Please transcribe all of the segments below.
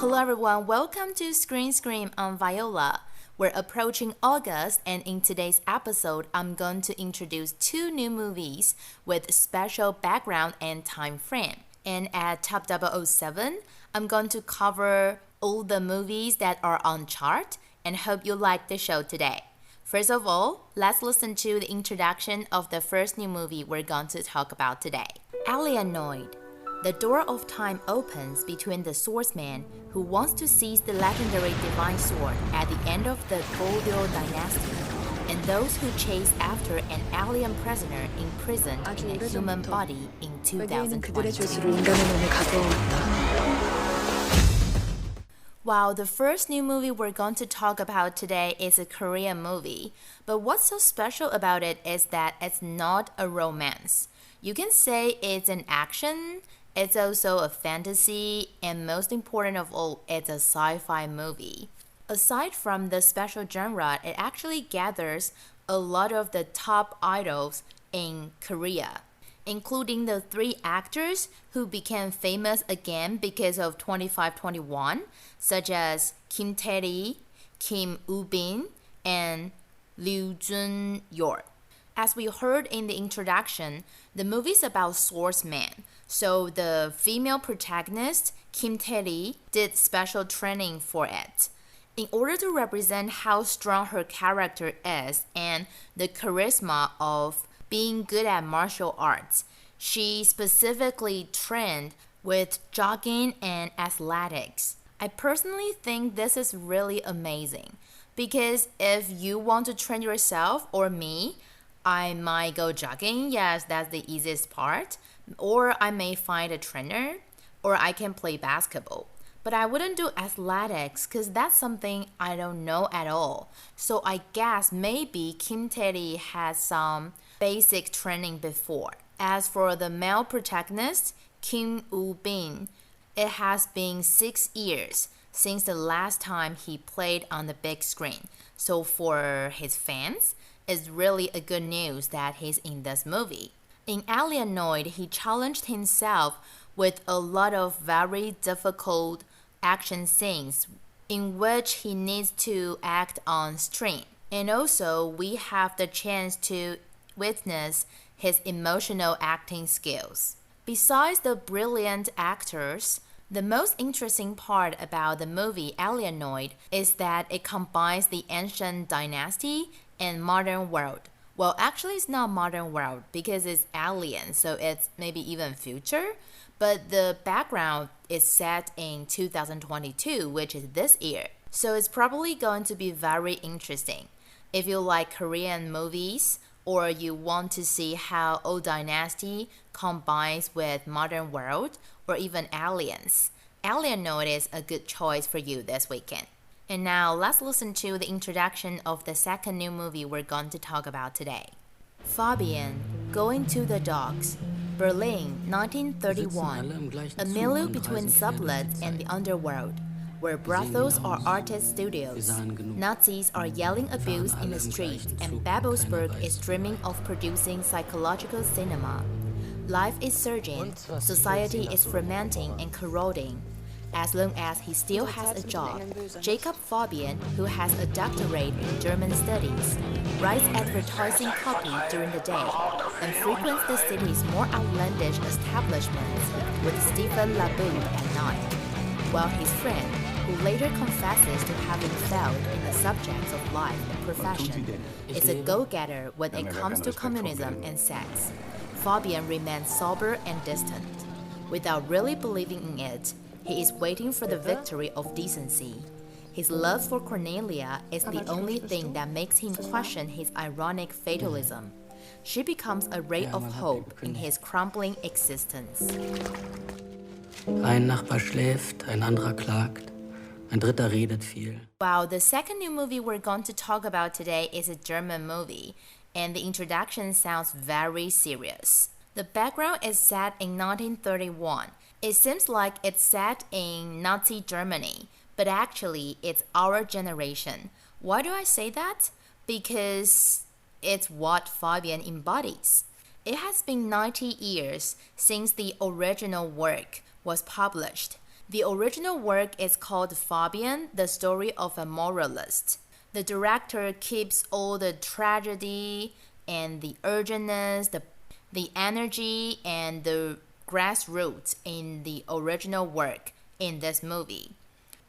Hello everyone, welcome to Screen Scream on Viola. We're approaching August, and in today's episode, I'm going to introduce two new movies with special background and time frame. And at Top 007, I'm going to cover all the movies that are on chart and hope you like the show today. First of all, let's listen to the introduction of the first new movie we're going to talk about today. Alienoid. The door of time opens between the swordsman who wants to seize the legendary divine sword at the end of the Goryeo dynasty, and those who chase after an alien prisoner imprisoned in a human body in 2022. While the first new movie we're going to talk about today is a Korean movie, but what's so special about it is that it's not a romance. You can say it's an action, it's also a fantasy, and most important of all, it's a sci-fi movie. Aside from the special genre, it actually gathers a lot of the top idols in Korea, including the three actors who became famous again because of 2521, such as Kim Tae-ri, Kim Woo-bin, and Lee Jun-yor. As we heard in the introduction, the movie is about swordsmen. So the female protagonist, Kim Tae-ri, did special training for it. In order to represent how strong her character is and the charisma of being good at martial arts, she specifically trained with jogging and athletics. I personally think this is really amazing because if you want to train yourself or me, I might go jogging, yes, that's the easiest part, or I may find a trainer, or I can play basketball. But I wouldn't do athletics because that's something I don't know at all. So I guess maybe Kim Tae-ri has some basic training before. As for the male protagonist, Kim Woo-bin, it has been 6 years since the last time he played on the big screen. So for his fans, it's really a good news that he's in this movie. In Alienoid, he challenged himself with a lot of very difficult action scenes in which he needs to act on screen. And also, we have the chance to witness his emotional acting skills. Besides the brilliant actors, the most interesting part about the movie Alienoid is that it combines the ancient dynasty and modern world. Well, actually it's not modern world because it's alien, so it's maybe even future, but the background is set in 2022, which is this year. So it's probably going to be very interesting. If you like Korean movies or you want to see how old dynasty combines with modern world or even aliens, Alienoid is a good choice for you this weekend. And now let's listen to the introduction of the second new movie we're going to talk about today. Fabian, Going to the Dogs, Berlin, 1931, a milieu between sublets and the underworld, where brothels are artist studios. Nazis are yelling abuse in the streets, and Babelsberg is dreaming of producing psychological cinema. Life is surging, society is fermenting and corroding. As long as he still has a job, Jacob Fabian, who has a doctorate in German studies, writes advertising copy during the day and frequents the city's more outlandish establishments with Stephen Laboud at night, while his friend, who later confesses to having failed in the subjects of life and profession, is a go-getter when it comes to communism and sex. Fabian remains sober and distant. Without really believing in it, he is waiting for the victory of decency. His love for Cornelia is the only thing that makes him question his ironic fatalism. She becomes a ray of hope in his crumbling existence. Ein Nachbar schläft, ein anderer klagt, ein dritter redet viel. Wow, the second new movie we're going to talk about today is a German movie, and the introduction sounds very serious. The background is set in 1931. It seems like it's set in Nazi Germany, but actually it's our generation. Why do I say that? Because it's what Fabian embodies. It has been 90 years since the original work was published, The original work is called Fabian, the story of a moralist. The director keeps all the tragedy and the urgentness, the energy, and the grassroots in the original work in this movie.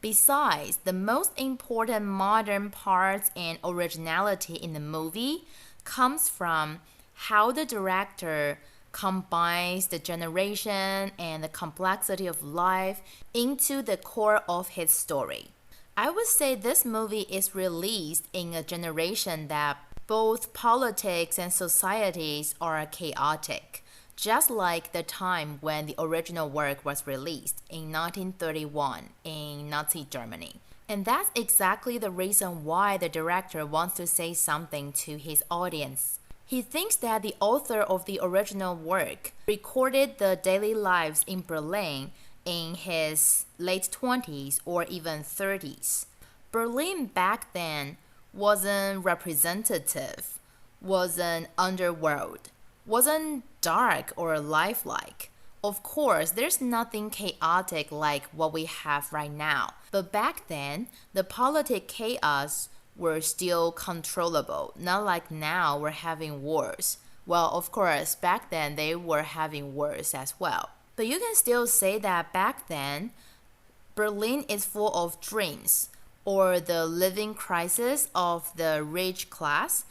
Besides, the most important modern parts and originality in the movie comes from how the director combines the generation and the complexity of life into the core of his story. I would say this movie is released in a generation that both politics and societies are chaotic, just like the time when the original work was released in 1931 in Nazi Germany. And that's exactly the reason why the director wants to say something to his audience. He thinks that the author of the original work recorded the daily lives in Berlin in his late 20s or even 30s. Berlin back then wasn't representative, wasn't underworld, wasn't dark or lifelike. Of course, there's nothing chaotic like what we have right now. But back then, the politic chaos were still controllable, not like now we're having wars. Well, of course, back then they were having wars as well. But you can still say that back then, Berlin is full of dreams, or the living crisis of the rich class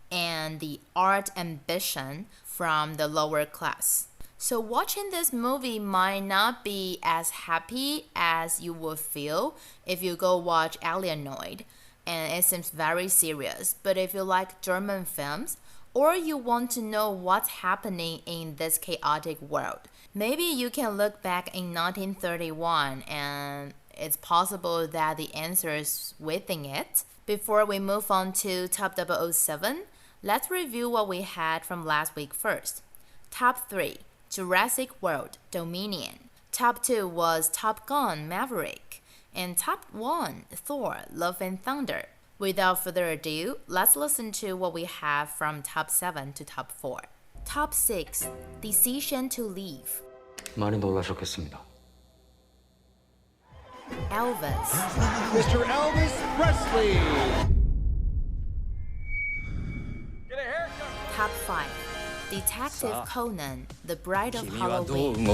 and the art ambition from the lower class. So watching this movie might not be as happy as you would feel if you go watch Alienoid, and it seems very serious. But if you like German films, or you want to know what's happening in this chaotic world, maybe you can look back in 1931 and it's possible that the answer is within it. Before we move on to Top 007, let's review what we had from last week first. Top 3, Jurassic World Dominion. Top 2 was Top Gun Maverick. And Top 1, Thor Love and Thunder. Without further ado, let's listen to what we have from Top 7 to Top 4. Top 6, Decision to Leave. 많이 놀라셨겠습니다. Elvis. Mr. Elvis Presley. Top 5, Detective Conan, The Bride of Halloween.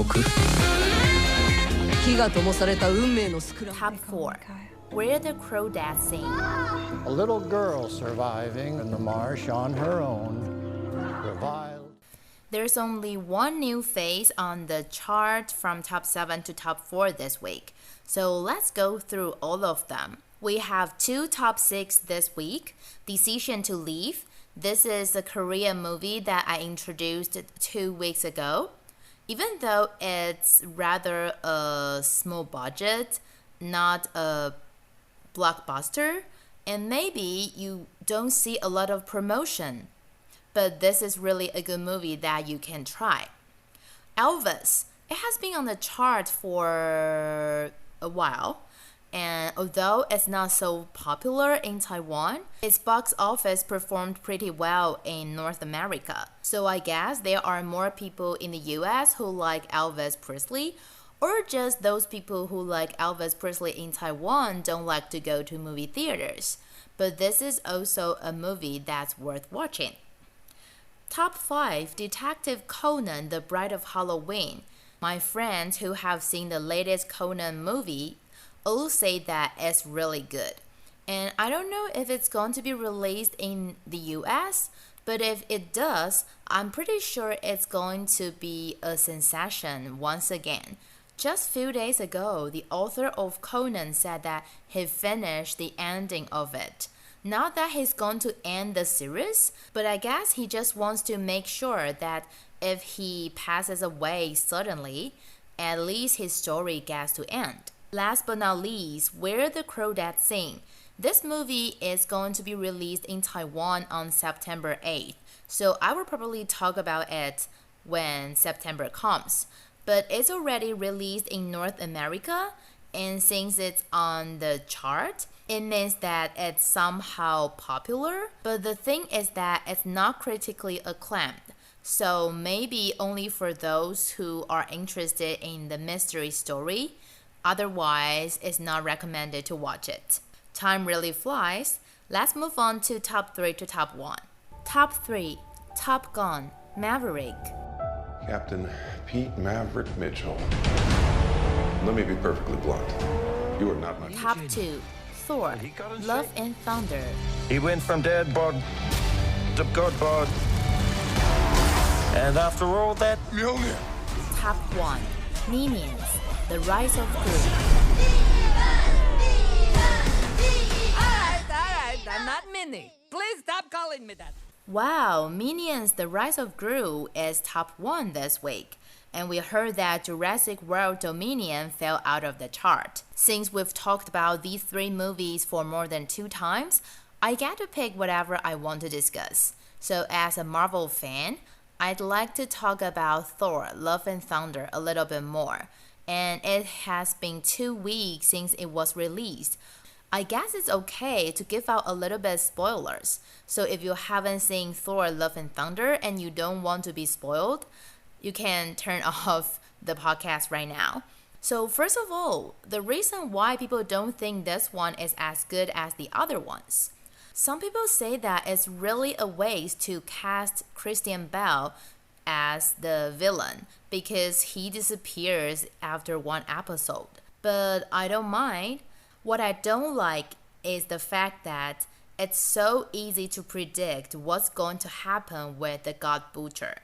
Top 4, Where the Crawdads Sing. A little girl surviving in the marsh on her own, reviled. There's only one new face on the chart from top 7 to top 4 this week. So let's go through all of them. We have 2 top 6 this week. Decision to Leave. This is a Korean movie that I introduced 2 weeks ago. Even though it's rather a small budget, not a blockbuster, and maybe you don't see a lot of promotion, but this is really a good movie that you can try. Elvis, it has been on the chart for a while, and although it's not so popular in Taiwan, its box office performed pretty well in North America. So I guess there are more people in the US who like Elvis Presley, or just those people who like Elvis Presley in Taiwan don't like to go to movie theaters. But this is also a movie that's worth watching. Top 5, Detective Conan, The Bride of Halloween. My friends who have seen the latest Conan movie all say that it's really good. And I don't know if it's going to be released in the US, but if it does, I'm pretty sure it's going to be a sensation once again. Just a few days ago, the author of Conan said that he finished the ending of it. Not that he's going to end the series, but I guess he just wants to make sure that if he passes away suddenly, at least his story gets to end. Last but not least, Where the Crawdads Sing. This movie is going to be released in Taiwan on September 8th, so I will probably talk about it when September comes. But it's already released in North America, and since it's on the chart, it means that it's somehow popular. But the thing is that it's not critically acclaimed, so maybe only for those who are interested in the mystery story. Otherwise, it's not recommended to watch it. Time really flies. Let's move on to top 3 to top 1. Top 3, Top Gun, Maverick. Captain Pete Maverick Mitchell. Let me be perfectly blunt. You are not my... Top 2, Thor, Love and Thunder. He went from dead bod to good bod. And after all that... Mjolnir. Top 1, Minions, The Rise of Gru. Alright, I'm not Minnie. Please stop calling me that. Wow, Minions The Rise of Gru is top 1 this week. And we heard that Jurassic World Dominion fell out of the chart. Since we've talked about these 3 movies for more than 2 times, I get to pick whatever I want to discuss. So as a Marvel fan, I'd like to talk about Thor, Love and Thunder a little bit more. And it has been 2 weeks since it was released. I guess it's okay to give out a little bit spoilers. So if you haven't seen Thor, Love and Thunder and you don't want to be spoiled, you can turn off the podcast right now. So first of all, the reason why people don't think this one is as good as the other ones. Some people say that it's really a waste to cast Christian Bale as the villain because he disappears after 1 episode. But I don't mind. What I don't like is the fact that it's so easy to predict what's going to happen with the God Butcher.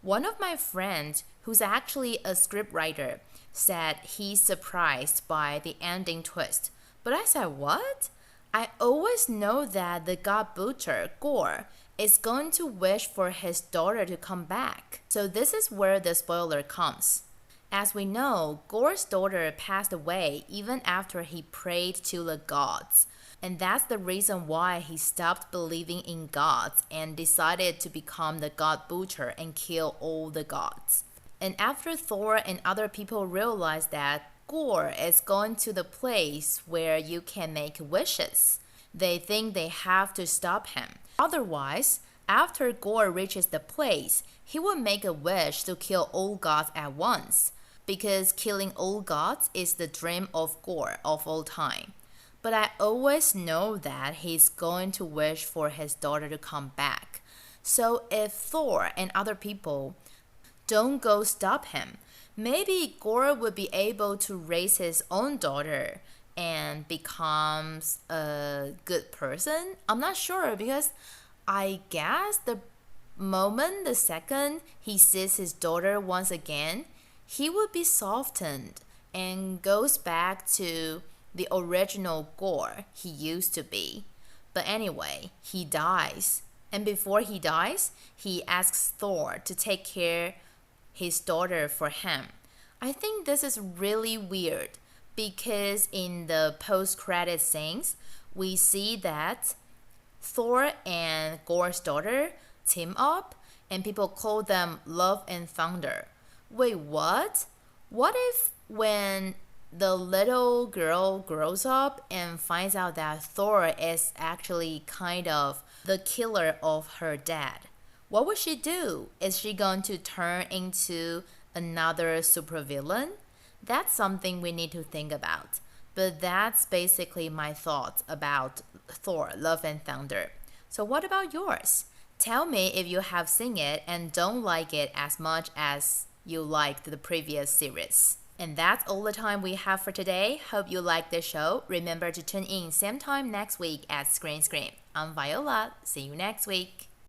One of my friends, who's actually a scriptwriter, said he's surprised by the ending twist. But I said, what? I always know that the God Butcher, Gore, is going to wish for his daughter to come back. So this is where the spoiler comes. As we know, Gore's daughter passed away even after he prayed to the gods. And that's the reason why he stopped believing in gods and decided to become the God Butcher and kill all the gods. And after Thor and other people realized that Gore is going to the place where you can make wishes, they think they have to stop him. Otherwise, after Gore reaches the place, he will make a wish to kill all gods at once, because killing all gods is the dream of Gore of all time. But I always know that he's going to wish for his daughter to come back. So if Thor and other people don't go stop him, maybe Gore would be able to raise his own daughter and becomes a good person. I'm not sure because I guess the second he sees his daughter once again, he would be softened and goes back to the original Gore he used to be. But anyway, he dies. And before he dies, he asks Thor to take care his daughter for him. I think this is really weird because in the post-credit scenes, we see that Thor and Gore's daughter team up and people call them Love and Thunder. Wait, what? What if when the little girl grows up and finds out that Thor is actually kind of the killer of her dad? What would she do? Is she going to turn into another supervillain? That's something we need to think about. But that's basically my thoughts about Thor, Love and Thunder. So what about yours? Tell me if you have seen it and don't like it as much as you liked the previous series. And that's all the time we have for today. Hope you liked the show. Remember to tune in same time next week at Screen Scream. I'm Viola. See you next week.